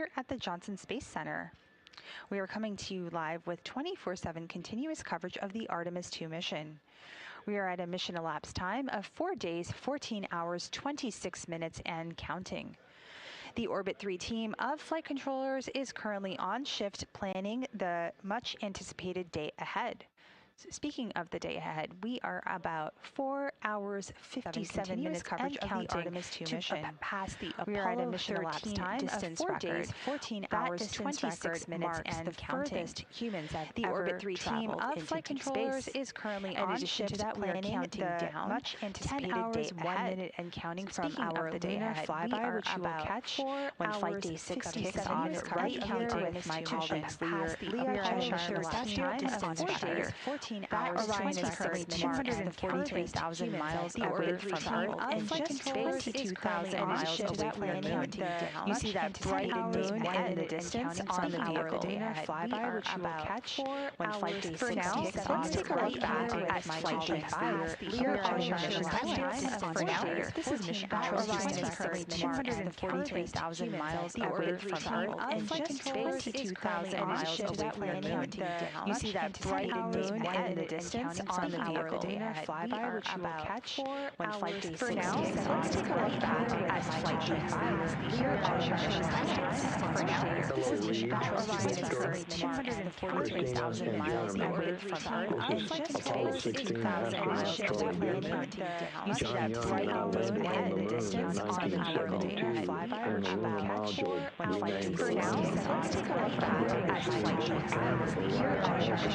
here at the Johnson Space Center. We are coming to you live with 24/7 continuous coverage of the Artemis 2 mission. We are at a mission elapsed time of 4 days, 14 hours, 26 minutes, and counting. The Orbit 3 team of flight controllers is currently on shift planning the much anticipated day ahead. Speaking of the day ahead, we are about 4 hours, 57 minutes coverage of the Artemis 2 mission. Past the Apollo 13 we are at a mission elapsed time distance of 4 days, 14 hours, 26 minutes, and the furthest humans have the Orbit 3 team of flight controllers is currently on shift planning the much anticipated 10 hours, day 1 minute, and counting from our lunar flyby, which you will catch when flight day 6 kicks off right here with my colleagues Leah Cheshire of 4 days, 14 hours, Orion is currently 243,000 miles away from Earth and just 22,000 miles away from the moon. You see that bright moon in the distance on the vehicle lunar flyby, which you will catch when flight day 6 kicks off. Let's take a look back at flight day 5. Leah Cheshire for now, this is mission control. Orion is currently 243,000 miles away from Earth and just 22,000 miles away from the moon. You see that bright moon in the distance on the vehicle lunar flyby, which you will catch when flight day 6 kicks off. Let's take a look back at flight day 5. Leah Cheshire for now, this is mission control. Orion is currently 243,000 miles away from Earth and just 22,000 miles away from the moon. You see that bright moon in the distance on the vehicle lunar flyby, which you will catch when flight day 6 kicks off. Let's take a look back at flight day 5. Leah Cheshire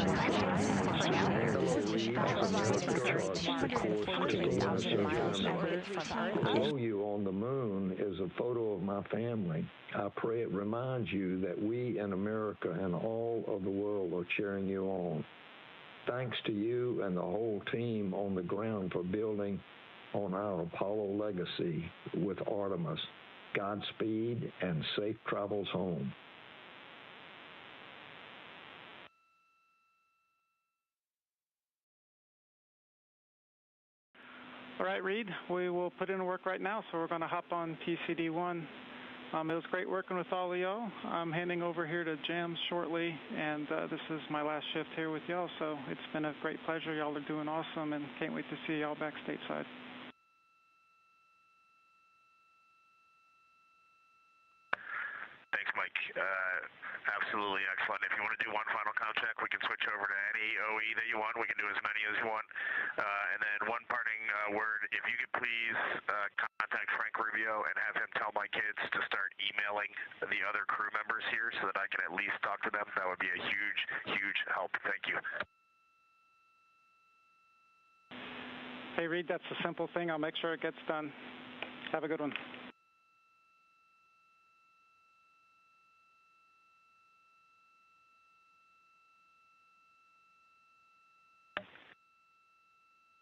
for now, this is mission control. Orion is currently 243,000 miles away from Earth. Below you on the moon is a photo of my family. I pray it reminds you that we in America and all of the world are cheering you on. Thanks to you and the whole team on the ground for building on our Apollo legacy with Artemis. Godspeed and safe travels home. All right, Reed, we will put in work right now, so we're going to hop on PCD-1. It was great working with all of y'all. I'm handing over here to Jams shortly, and this is my last shift here with y'all, so it's been a great pleasure. Y'all are doing awesome, and can't wait to see y'all back stateside. Thanks, Mike. Absolutely excellent. If you want to do one final count check, we can switch over to any OE that you want. We can do as many as you want. And then one parting word, if you could please contact Frank Rubio and have him tell my kids to start emailing the other crew members here so that I can at least talk to them. That would be a huge, huge help. Thank you. Hey, Reed, that's a simple thing. I'll make sure it gets done. Have a good one.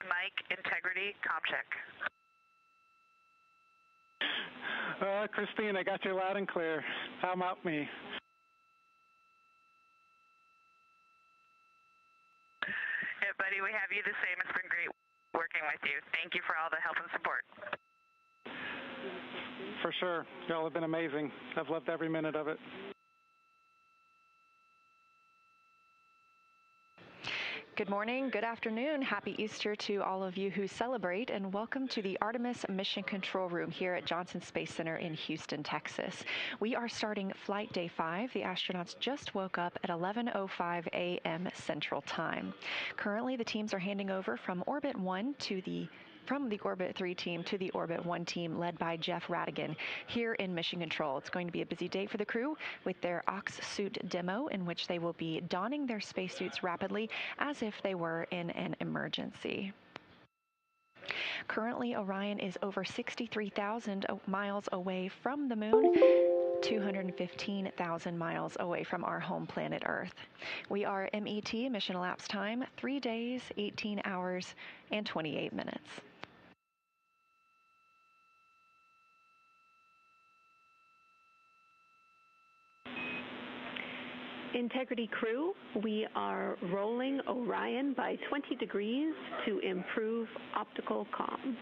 Mike, integrity, comm check. Christine, I got you loud and clear. How about me? Yeah, buddy, we have you the same. It's been great working with you. Thank you for all the help and support. For sure. Y'all have been amazing. I've loved every minute of it. Good morning, good afternoon, happy Easter to all of you who celebrate, and welcome to the Artemis Mission Control Room here at Johnson Space Center in Houston, Texas. We are starting Flight Day 5. The astronauts just woke up at 11:05 a.m. Central Time. Currently, the teams are handing over from Orbit 1 from the Orbit 3 team to the Orbit 1 team led by Jeff Radigan here in Mission Control. It's going to be a busy day for the crew with their Ox suit demo in which they will be donning their spacesuits rapidly as if they were in an emergency. Currently, Orion is over 63,000 miles away from the moon, 215,000 miles away from our home planet Earth. We are MET, mission elapsed time, 3 days, 18 hours, and 28 minutes. Integrity crew, we are rolling Orion by 20 degrees to improve optical comm.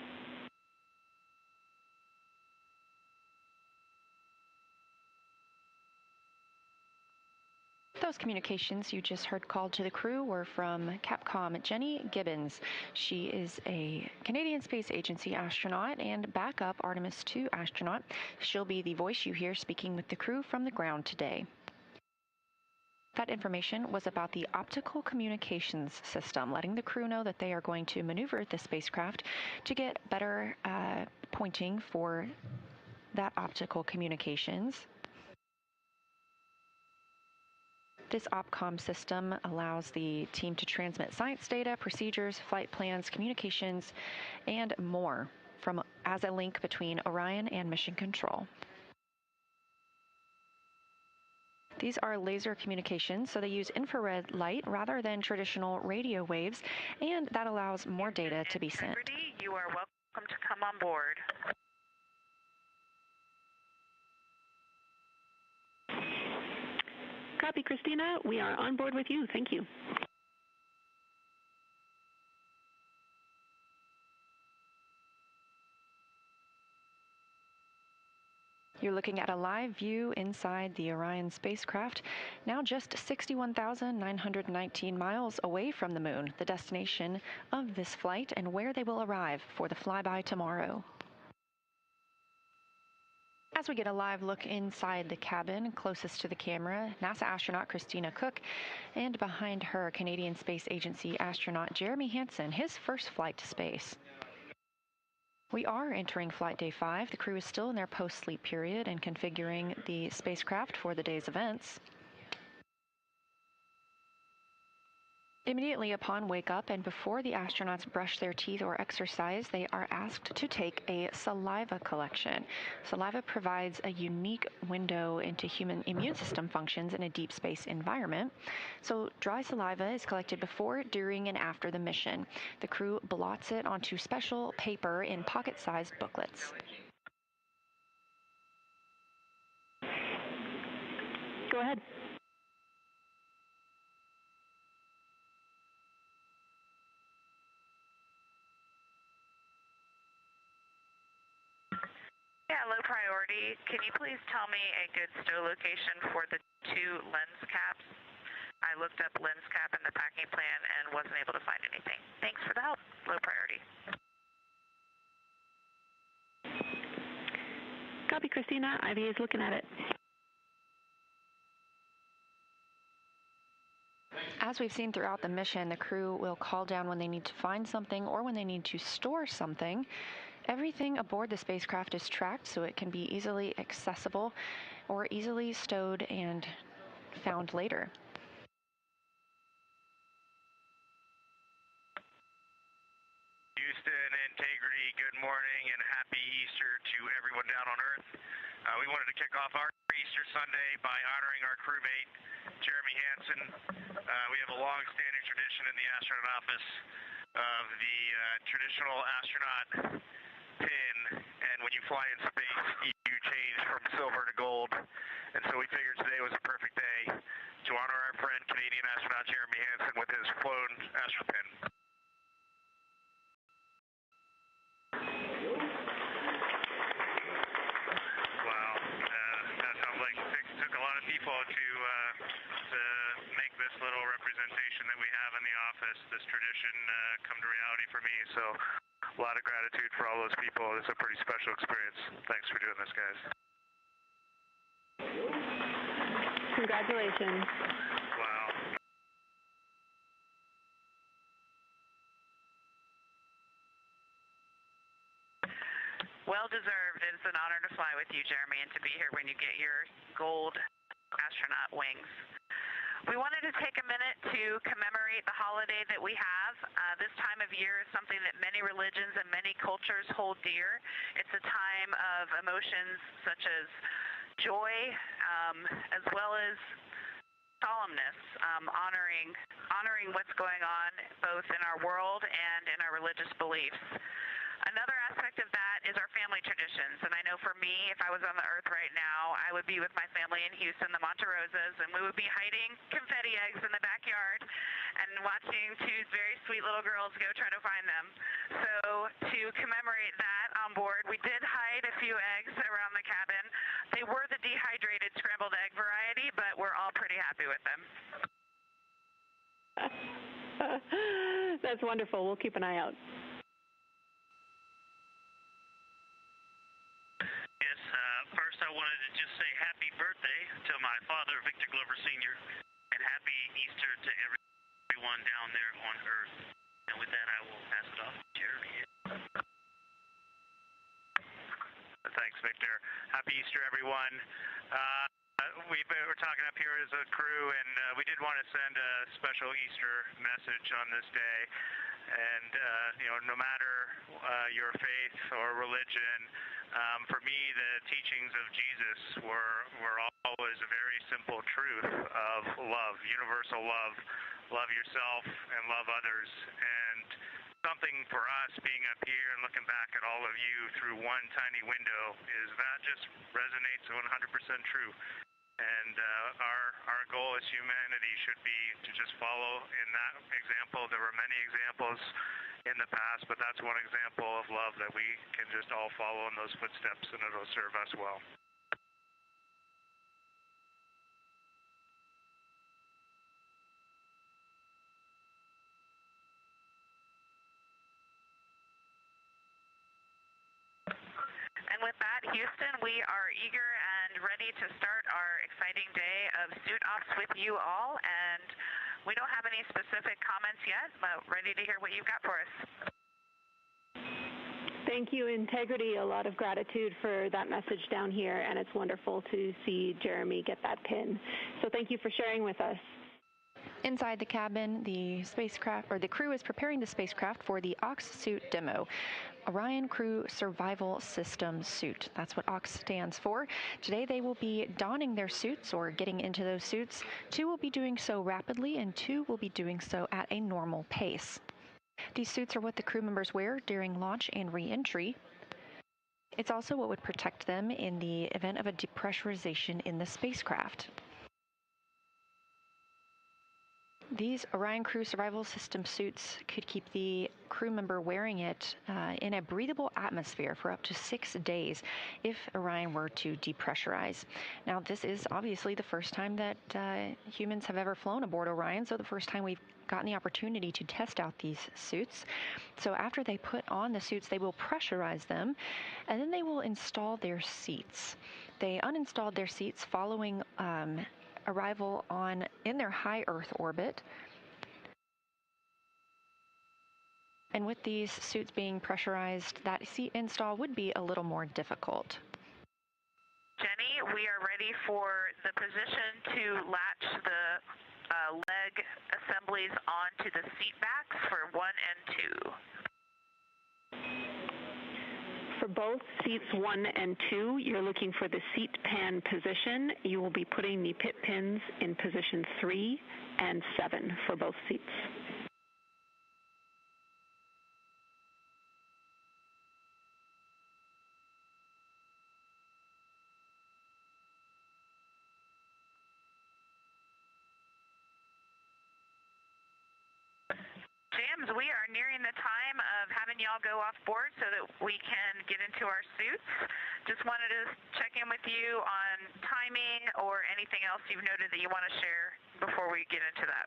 Those communications you just heard called to the crew were from Capcom Jenny Gibbons. She is a Canadian Space Agency astronaut and backup Artemis II astronaut. She'll be the voice you hear speaking with the crew from the ground today. That information was about the optical communications system, letting the crew know that they are going to maneuver the spacecraft to get better pointing for that optical communications. This OPCOM system allows the team to transmit science data, procedures, flight plans, communications, and more as a link between Orion and Mission Control. These are laser communications, so they use infrared light rather than traditional radio waves, and that allows more data to be sent. You are welcome to come on board. Copy, Christina. We are on board with you. Thank you. You're looking at a live view inside the Orion spacecraft, now just 61,919 miles away from the moon, the destination of this flight and where they will arrive for the flyby tomorrow. As we get a live look inside the cabin closest to the camera, NASA astronaut Christina Cook, and behind her, Canadian Space Agency astronaut Jeremy Hansen, his first flight to space. We are entering Flight Day 5. The crew is still in their post-sleep period and configuring the spacecraft for the day's events. Immediately upon wake up and before the astronauts brush their teeth or exercise, they are asked to take a saliva collection. Saliva provides a unique window into human immune system functions in a deep space environment. So dry saliva is collected before, during, and after the mission. The crew blots it onto special paper in pocket-sized booklets. Go ahead. Yeah, low priority. Can you please tell me a good stow location for the 2 lens caps? I looked up lens cap in the packing plan and wasn't able to find anything. Thanks for the help. Low priority. Copy, Christina. IVA is looking at it. As we've seen throughout the mission, the crew will call down when they need to find something or when they need to store something. Everything aboard the spacecraft is tracked so it can be easily accessible or easily stowed and found later. Houston, Integrity, good morning and happy Easter to everyone down on Earth. We wanted to kick off our Easter Sunday by honoring our crewmate, Jeremy Hansen. We have a long-standing tradition in the astronaut office of the traditional astronaut pin, and when you fly in space, you change from silver to gold, and so we figured today was a perfect day to honor our friend, Canadian astronaut Jeremy Hansen, with his flown astro pin. Wow, that sounds like it took a lot of people to make this little representation that we have in the office, this tradition, come to reality for me, so a lot of gratitude for all those people. It's a pretty special experience. Thanks for doing this, guys. Congratulations. Wow. Well deserved. It's an honor to fly with you, Jeremy, and to be here when you get your gold astronaut wings. We wanted to take a minute to commemorate the holiday that we have. This time of year is something that many religions and many cultures hold dear. It's a time of emotions such as joy, as well as solemnness, honoring what's going on both in our world and in our religious beliefs. Another aspect of that is our family traditions, and I know for me, if I was on the Earth right now, I would be with my family in Houston, the Monte Rosas, and we would be hiding confetti eggs in the backyard and watching 2 very sweet little girls go try to find them. So to commemorate that on board, we did hide a few eggs around the cabin. They were the dehydrated scrambled egg variety, but we're all pretty happy with them. That's wonderful. We'll keep an eye out. Yes, first I wanted to just say happy birthday to my father, Victor Glover Sr., and happy Easter to everyone down there on Earth. And with that, I will pass it off to Jeremy. Thanks, Victor. Happy Easter, everyone. We're talking up here as a crew, and we did want to send a special Easter message on this day. And, no matter your faith or religion, for me, the teachings of Jesus were always a very simple truth of love, universal love. Love yourself and love others. And something for us being up here and looking back at all of you through one tiny window is that just resonates 100% true. And our goal as humanity should be to just follow in that example. There were many examples in the past, but that's one example of love that we can just all follow in those footsteps, and it'll serve us well. And with that, Houston, we are eager and ready to start our exciting day of suit offs with you all. And we don't have any specific comments yet, but ready to hear what you've got for us. Thank you, Integrity. A lot of gratitude for that message down here, and it's wonderful to see Jeremy get that pin. So thank you for sharing with us. Inside the cabin, the crew is preparing the spacecraft for the OX suit demo. Orion Crew Survival System Suit. That's what OX stands for. Today they will be donning their suits or getting into those suits. 2 will be doing so rapidly and 2 will be doing so at a normal pace. These suits are what the crew members wear during launch and re-entry. It's also what would protect them in the event of a depressurization in the spacecraft. These Orion Crew Survival System suits could keep the crew member wearing it in a breathable atmosphere for up to 6 days if Orion were to depressurize. Now, this is obviously the first time that humans have ever flown aboard Orion, so the first time we've gotten the opportunity to test out these suits. So after they put on the suits, they will pressurize them, and then they will install their seats. They uninstalled their seats following arrival in their high Earth orbit. And with these suits being pressurized, that seat install would be a little more difficult. Jenny, we are ready for the position to latch the leg assemblies onto the seat backs for 1 and 2. For both seats 1 and 2, you're looking for the seat pan position. You will be putting the pit pins in position 3 and 7 for both seats. Jams, we are nearing the time of having y'all go off board so that we can get into our suits. Just wanted to check in with you on timing or anything else you've noted that you want to share before we get into that.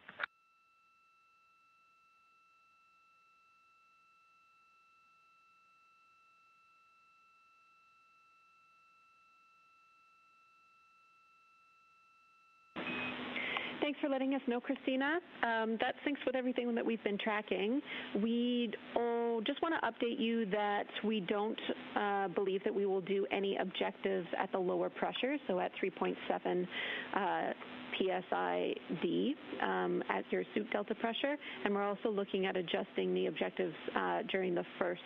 Thanks for letting us know, Christina. That syncs with everything that we've been tracking. We just want to update you that we don't believe that we will do any objectives at the lower pressure, so at 3.7 PSID at your suit delta pressure. And we're also looking at adjusting the objectives during the first.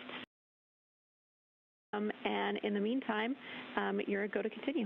And in the meantime, you're a go to continue.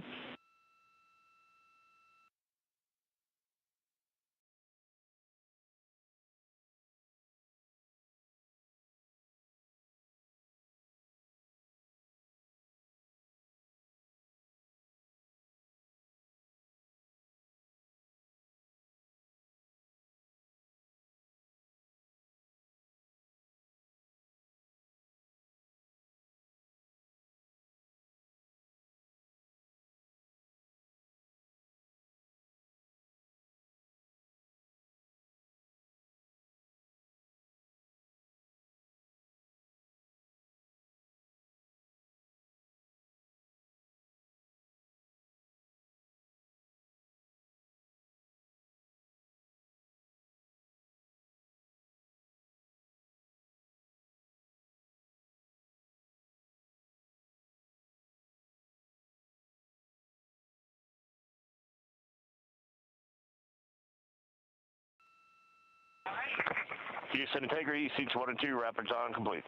Houston, integrity, seats 1 and 2, rapids on, complete.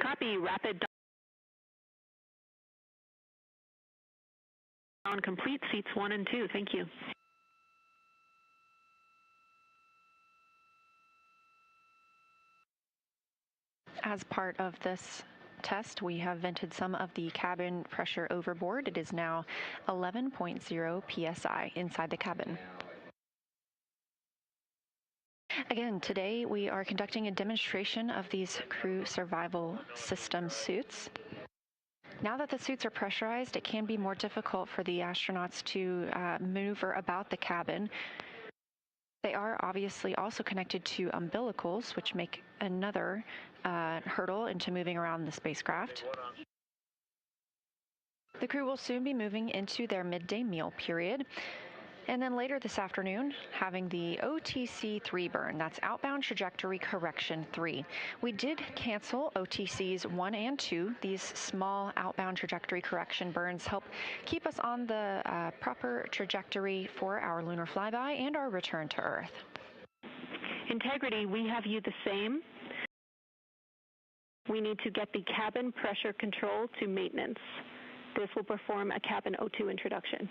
Copy, rapid on complete, seats 1 and 2, thank you. As part of this test, we have vented some of the cabin pressure overboard. It is now 11.0 psi inside the cabin. Again, today we are conducting a demonstration of these crew survival system suits. Now that the suits are pressurized, it can be more difficult for the astronauts to maneuver about the cabin. They are obviously also connected to umbilicals, which make another hurdle into moving around the spacecraft. The crew will soon be moving into their midday meal period. And then later this afternoon, having the OTC-3 burn, that's outbound trajectory correction 3. We did cancel OTCs 1 and 2. These small outbound trajectory correction burns help keep us on the proper trajectory for our lunar flyby and our return to Earth. Integrity, we have you the same. We need to get the cabin pressure control to maintenance. This will perform a cabin O2 introduction.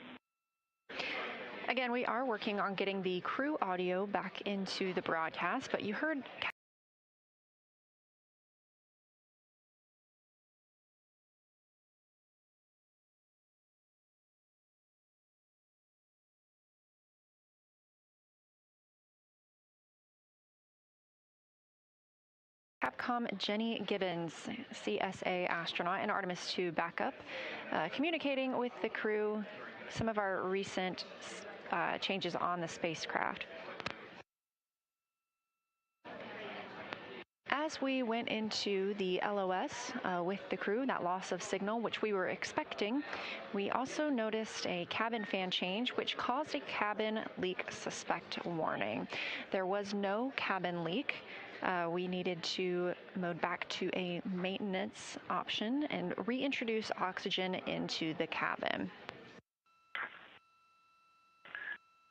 Again, we are working on getting the crew audio back into the broadcast, but you heard Capcom Jenny Gibbons, CSA astronaut and Artemis 2 backup, communicating with the crew some of our recent changes on the spacecraft. As we went into the LOS with the crew, that loss of signal, which we were expecting, we also noticed a cabin fan change, which caused a cabin leak suspect warning. There was no cabin leak. We needed to mode back to a maintenance option and reintroduce oxygen into the cabin.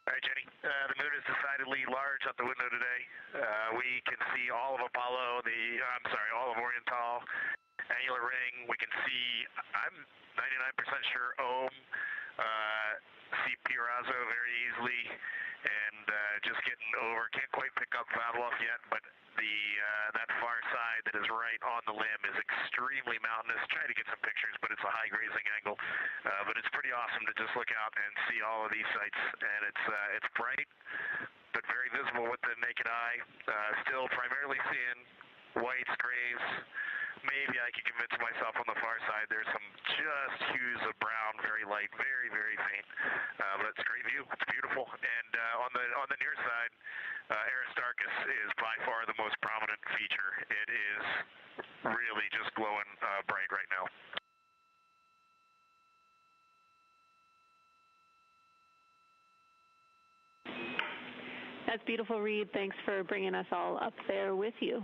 All right, Jenny. The moon is decidedly large out the window today. We can see all of Apollo, all of Oriental, annular ring. We can see, I'm 99% sure, Ohm, see Pirazo very easily, and just getting over. Can't quite pick up Vavilov yet, but that far side that is right on the limb is extremely mountainous. Try to get some pictures, but it's a high grazing angle. But it's pretty awesome to just look out and see all of these sites, and it's bright, but very visible with the naked eye. Still primarily seeing whites, grays. Maybe I can convince myself on the far side there's some just hues of brown, very light, very, very faint. But it's a great view. It's beautiful. And on the near side, Aristarchus is by far the most prominent feature. It is really just glowing bright right now. That's beautiful, Reed. Thanks for bringing us all up there with you.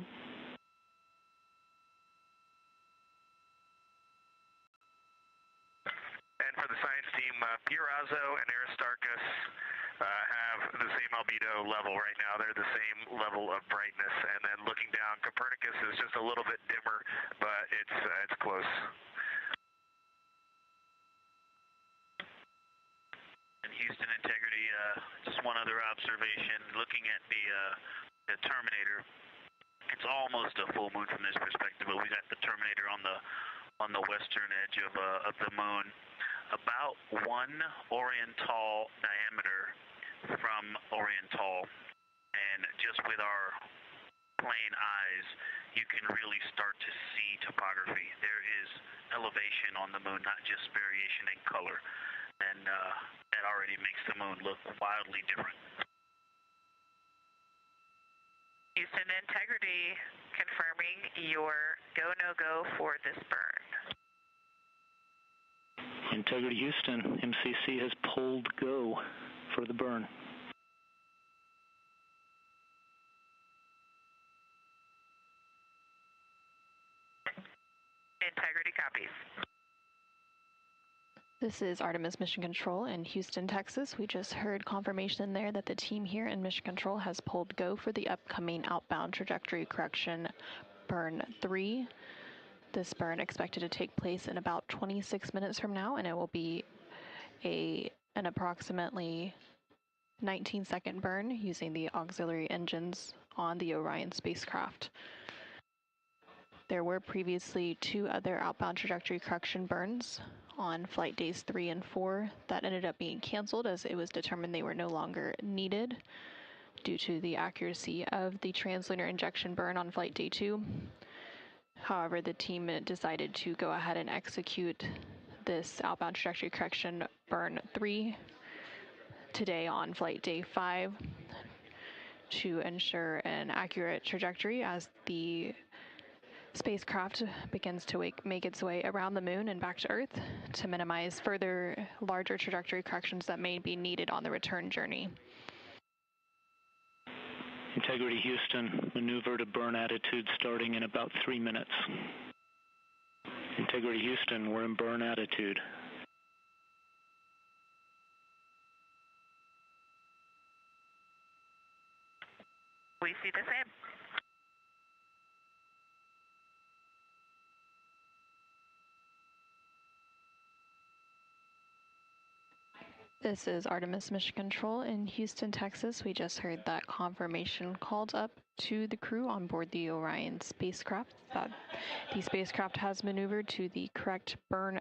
And for the science team, Pirazo and Aristarchus have the same albedo level right now. They're the same level of brightness. And then looking down, Copernicus is just a little bit dimmer, but it's close. And Houston, integrity, just one other observation. Looking at the Terminator, it's almost a full moon from this perspective, but we got the Terminator on the western edge of the moon. About 1 Oriental diameter from Oriental, and just with our plain eyes, you can really start to see topography. There is elevation on the moon, not just variation in color, and that already makes the moon look wildly different. Houston, integrity confirming your go-no-go for this burn. Integrity Houston, MCC has pulled go for the burn. Integrity copies. This is Artemis Mission Control in Houston, Texas. We just heard confirmation there that the team here in Mission Control has pulled go for the upcoming outbound trajectory correction burn 3. This burn expected to take place in about 26 minutes from now, and it will be an approximately 19-second burn using the auxiliary engines on the Orion spacecraft. There were previously 2 other outbound trajectory correction burns on flight days 3 and 4 that ended up being canceled as it was determined they were no longer needed due to the accuracy of the translunar injection burn on flight day 2. However, the team decided to go ahead and execute this outbound trajectory correction burn 3 today on flight day 5 to ensure an accurate trajectory as the spacecraft begins to make its way around the moon and back to Earth to minimize further larger trajectory corrections that may be needed on the return journey. Integrity Houston, maneuver to burn attitude starting in about 3 minutes. Integrity Houston, we're in burn attitude. We see the same. This is Artemis Mission Control in Houston, Texas. We just heard that confirmation called up to the crew on board the Orion spacecraft that the spacecraft has maneuvered to the correct burn.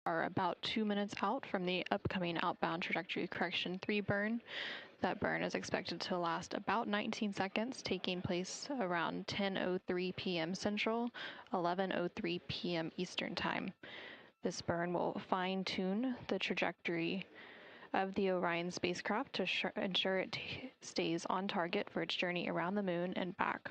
Are about 2 minutes out from the upcoming outbound trajectory correction 3 burn. That burn is expected to last about 19 seconds, taking place around 10:03 p.m. Central, 11:03 p.m. Eastern Time. This burn will fine-tune the trajectory of the Orion spacecraft to ensure it stays on target for its journey around the moon and back.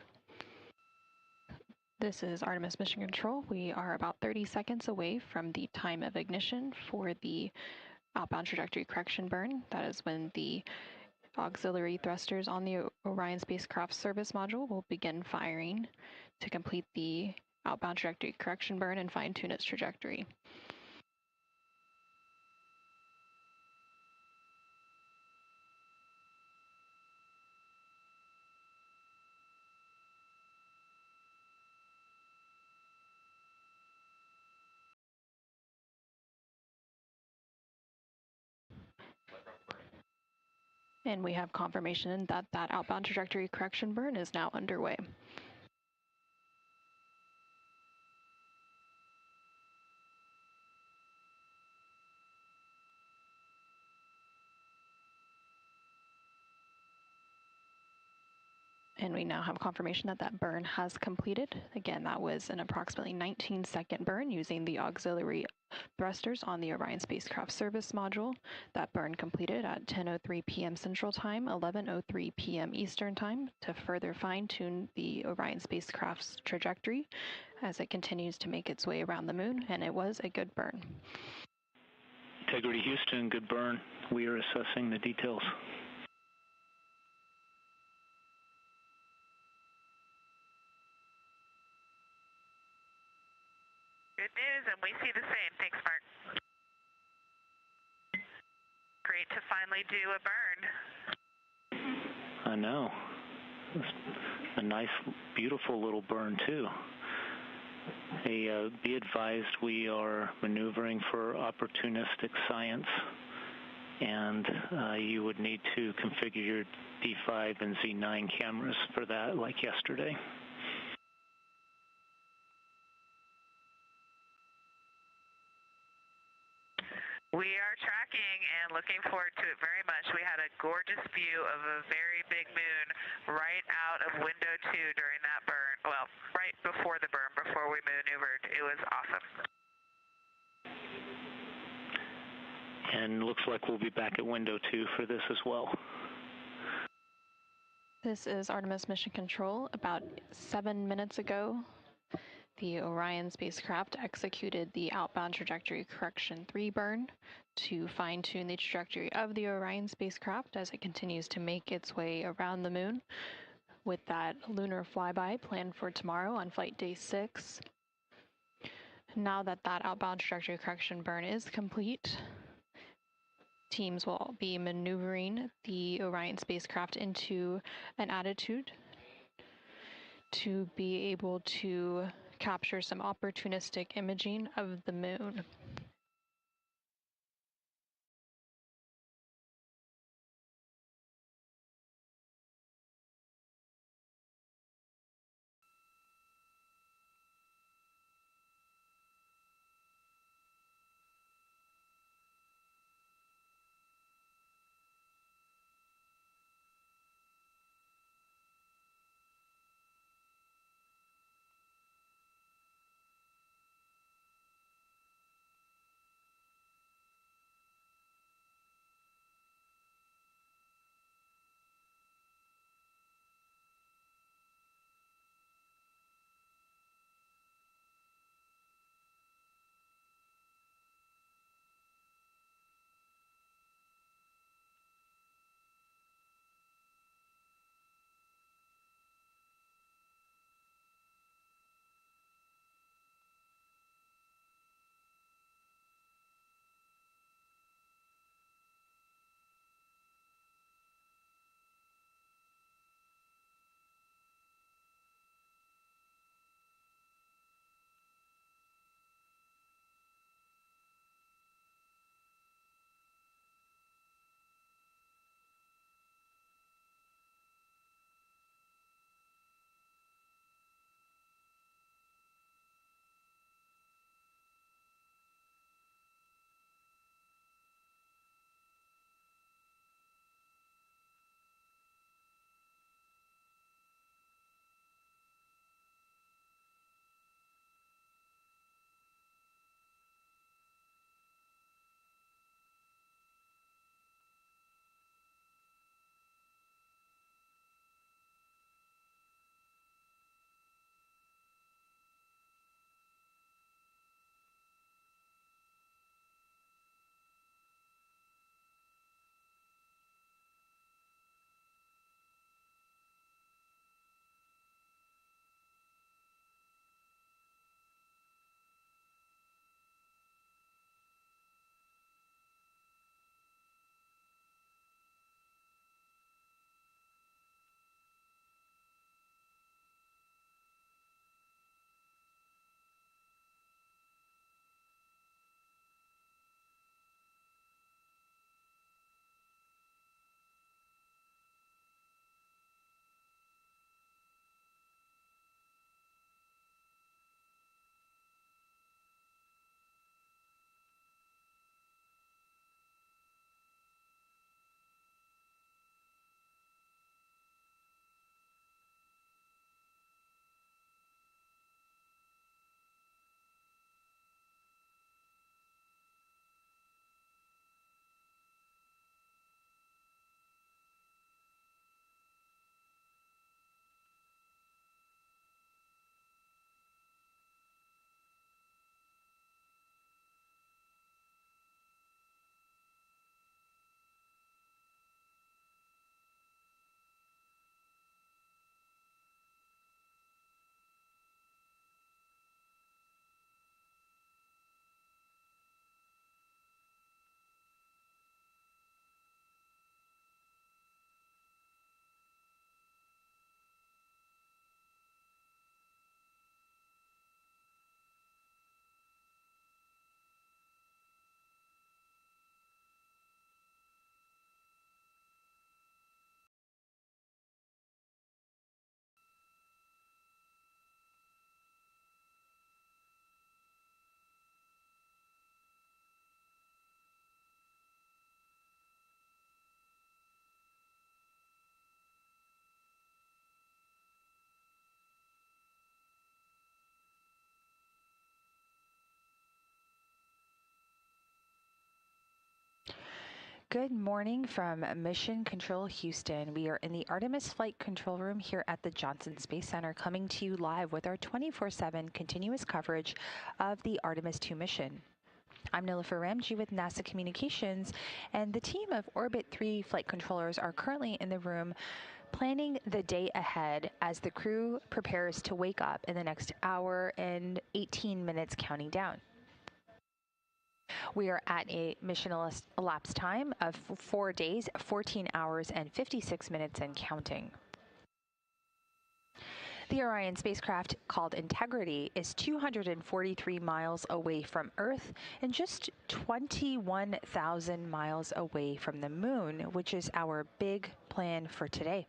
This is Artemis Mission Control. We are about 30 seconds away from the time of ignition for the outbound trajectory correction burn. That is when the auxiliary thrusters on the Orion spacecraft service module will begin firing to complete the outbound trajectory correction burn and fine-tune its trajectory. And we have confirmation that that outbound trajectory correction burn is now underway. And we now have confirmation that that burn has completed. Again, that was an approximately 19-second burn using the auxiliary thrusters on the Orion spacecraft service module. That burn completed at 10:03 p.m. Central Time, 11:03 p.m. Eastern Time to further fine-tune the Orion spacecraft's trajectory as it continues to make its way around the moon, and it was a good burn. Integrity Houston, good burn. We are assessing the details. Good news, and we see the same. Thanks, Mark. Great to finally do a burn. I know. It's a nice, beautiful little burn, too. Hey, be advised we are maneuvering for opportunistic science, and you would need to configure your D5 and Z9 cameras for that, like yesterday. We are tracking and looking forward to it very much. We had a gorgeous view of a very big moon right out of window 2 during that burn. Well, right before the burn, before we maneuvered. It was awesome. And looks like we'll be back at window 2 for this as well. This is Artemis Mission Control. About 7 minutes ago, the Orion spacecraft executed the outbound trajectory correction 3 burn to fine-tune the trajectory of the Orion spacecraft as it continues to make its way around the moon, with that lunar flyby planned for tomorrow on flight day 6. Now that that outbound trajectory correction burn is complete, teams will be maneuvering the Orion spacecraft into an attitude to be able to capture some opportunistic imaging of the moon. Good morning from Mission Control Houston. We are in the Artemis Flight Control Room here at the Johnson Space Center, coming to you live with our 24/7 continuous coverage of the Artemis 2 mission. I'm Nilofer Ramji with NASA Communications, and the team of Orbit 3 flight controllers are currently in the room planning the day ahead as the crew prepares to wake up in the next hour and 18 minutes counting down. We are at a mission elapsed time of 4 days, 14 hours, and 56 minutes and counting. The Orion spacecraft, called Integrity, is 243 miles away from Earth and just 21,000 miles away from the Moon, which is our big plan for today.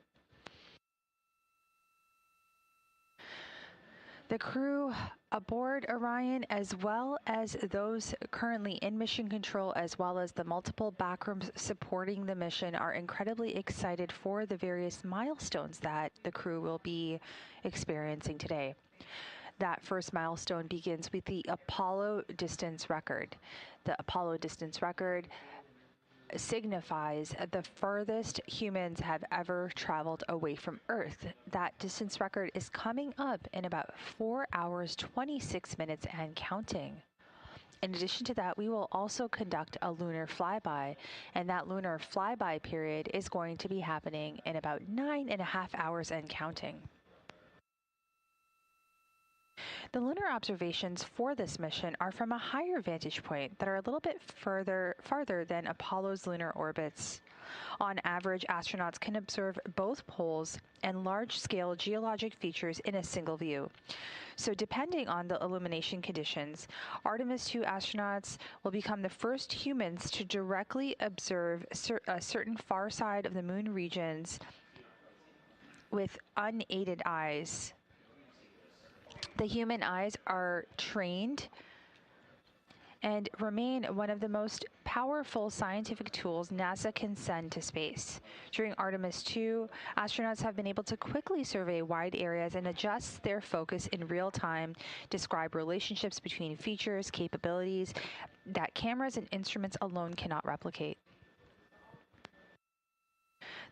The crew aboard Orion, as well as those currently in mission control, as well as the multiple backrooms supporting the mission, are incredibly excited for the various milestones that the crew will be experiencing today. That first milestone begins with the Apollo distance record. The Apollo distance record signifies the furthest humans have ever traveled away from Earth. That distance record is coming up in about 4 hours, 26 minutes and counting. In addition to that, we will also conduct a lunar flyby, and that lunar flyby period is going to be happening in about 9.5 hours and counting. The lunar observations for this mission are from a higher vantage point that are a little bit farther than Apollo's lunar orbits. On average, astronauts can observe both poles and large-scale geologic features in a single view. So depending on the illumination conditions, Artemis 2 astronauts will become the first humans to directly observe a certain far side of the moon regions with unaided eyes. The human eyes are trained and remain one of the most powerful scientific tools NASA can send to space. During Artemis 2, astronauts have been able to quickly survey wide areas and adjust their focus in real time, describe relationships between features, capabilities that cameras and instruments alone cannot replicate.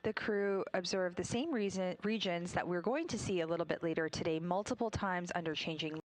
The crew observed the same regions that we're going to see a little bit later today, multiple times under changing